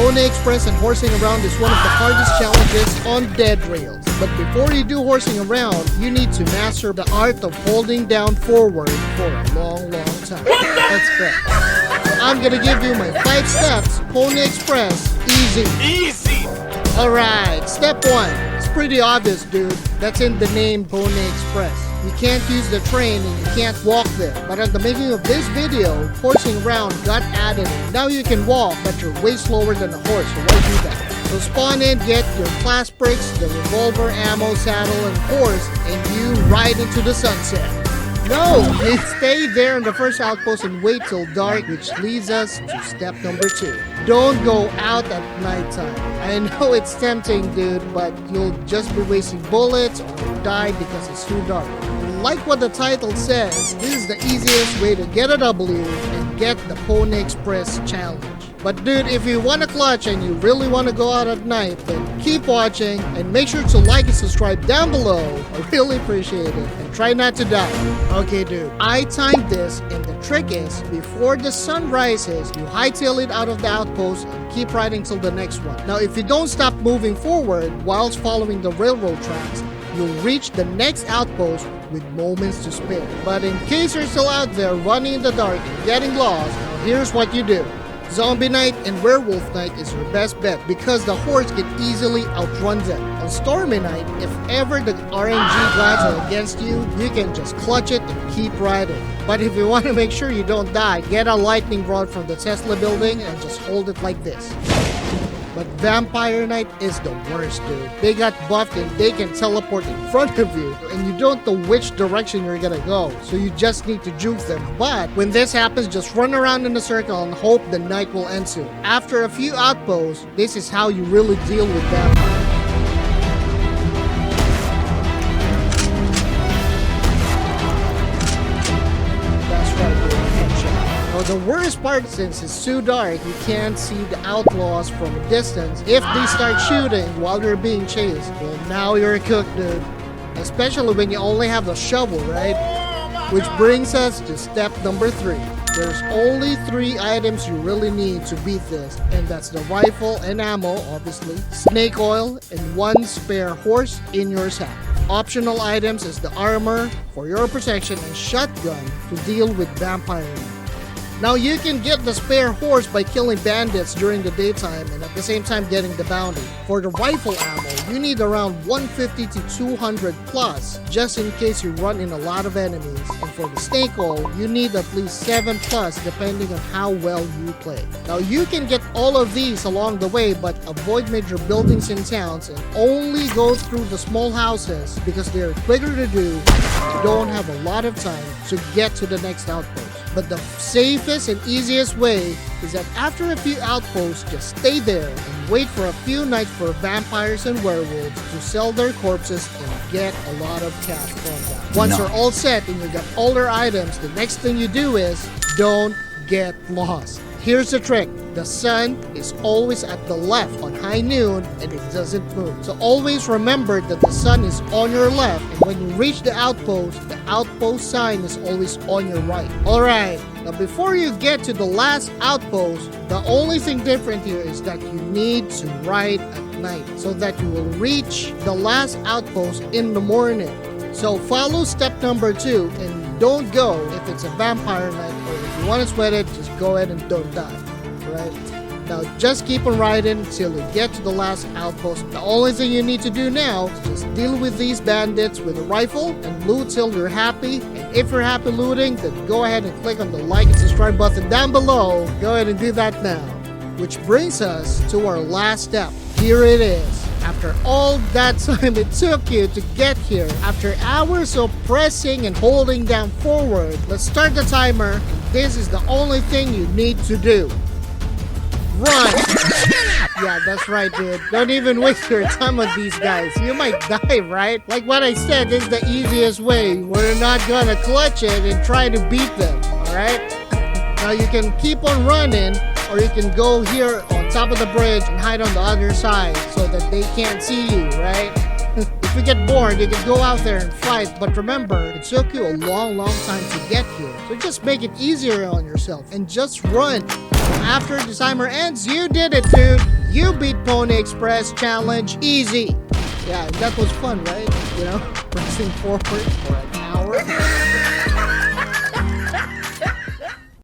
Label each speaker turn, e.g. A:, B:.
A: Pony Express and horsing around is one of the hardest challenges on Dead Rails. But before you do horsing around, you need to master the art of holding down forward for a long time. That's correct. So I'm gonna give you my 5 steps, Pony Express, easy.
B: Easy!
A: Alright, step 1. It's pretty obvious, dude. That's in the name Pony Express. You can't use the train and you can't walk there. But at the making of this video, horsing around got added. Now you can walk, but you're way slower than a horse, so why do that? So spawn in, get your class bricks, the revolver, ammo, saddle, and horse, and you ride into the sunset. No! You stay there in the first outpost and wait till dark, which leads us to step number 2. Don't go out at nighttime. I know it's tempting, dude, but you'll just be wasting bullets or die because it's too dark. Like what the title says, this is the easiest way to get a W and get the Pony Express challenge. But dude, if you want to clutch and you really want to go out at night, then keep watching and make sure to like and subscribe down below. I really appreciate it. And try not to die. Okay dude, I timed this and the trick is, before the sun rises, you hightail it out of the outpost and keep riding till the next one. Now if you don't stop moving forward whilst following the railroad tracks, you'll reach the next outpost with moments to spare. But in case you're still out there running in the dark and getting lost, here's what you do. Zombie Night and Werewolf Night is your best bet because the hordes can easily outrun them. On Stormy Night, if ever the RNG glads are against you, you can just clutch it and keep riding. But if you want to make sure you don't die, get a lightning rod from the Tesla building and just hold it like this. But Vampire Night is the worst, dude. They got buffed and they can teleport in front of you, and you don't know which direction you're gonna go, so you just need to juke them. But when this happens, just run around in a circle and hope the night will end soon. After a few outposts, this is how you really deal with vampires. The worst part, since it's too dark, you can't see the outlaws from a distance. If they start shooting while you're being chased, well, now you're cooked, dude. Especially when you only have the shovel, right? Which brings us to step number 3. There's only 3 items you really need to beat this, and that's the rifle and ammo, obviously, snake oil, and 1 spare horse in your sack. Optional items is the armor for your protection and shotgun to deal with vampire. Now you can get the spare horse by killing bandits during the daytime and at the same time getting the bounty. For the rifle ammo, you need around 150 to 200 plus, just in case you run in a lot of enemies. And for the snake oil, you need at least 7 plus depending on how well you play. Now you can get all of these along the way, but avoid major buildings in towns and only go through the small houses because they're quicker to do. You don't have a lot of time to get to the next outpost. But the safest and easiest way is that after a few outposts, just stay there and wait for a few nights for vampires and werewolves to sell their corpses and get a lot of cash from that. Once you're all set and you got all their items, the next thing you do is don't get lost. Here's the trick. The sun is always at the left on high noon and it doesn't move. So always remember that the sun is on your left, and when you reach the outpost sign is always on your right. Alright, now before you get to the last outpost, the only thing different here is that you need to ride at night so that you will reach the last outpost in the morning. So follow step number 2 and don't go if it's a vampire night, or if you want to sweat it, just go ahead and don't die. Right? Now just keep on riding until you get to the last outpost. The only thing you need to do now is just deal with these bandits with a rifle and loot till you're happy. And if you're happy looting, then go ahead and click on the like and subscribe button down below. Go ahead and do that now. Which brings us to our last step. Here it is. After all that time it took you to get here, after hours of pressing and holding down forward, let's start the timer. This is the only thing you need to do. Run! Yeah, that's right, dude. Don't even waste your time on these guys. You might die, right? Like what I said, this is the easiest way. We're not gonna clutch it and try to beat them, alright? Now you can keep on running, or you can go here on top of the bridge and hide on the other side so that they can't see you, right? If you get bored, you can go out there and fight, but remember, it took you a long time to get here. So just make it easier on yourself and just run. After the timer ends, you did it, dude! You beat Pony Express challenge easy. Yeah, that was fun, right? You know, pressing forward for an hour.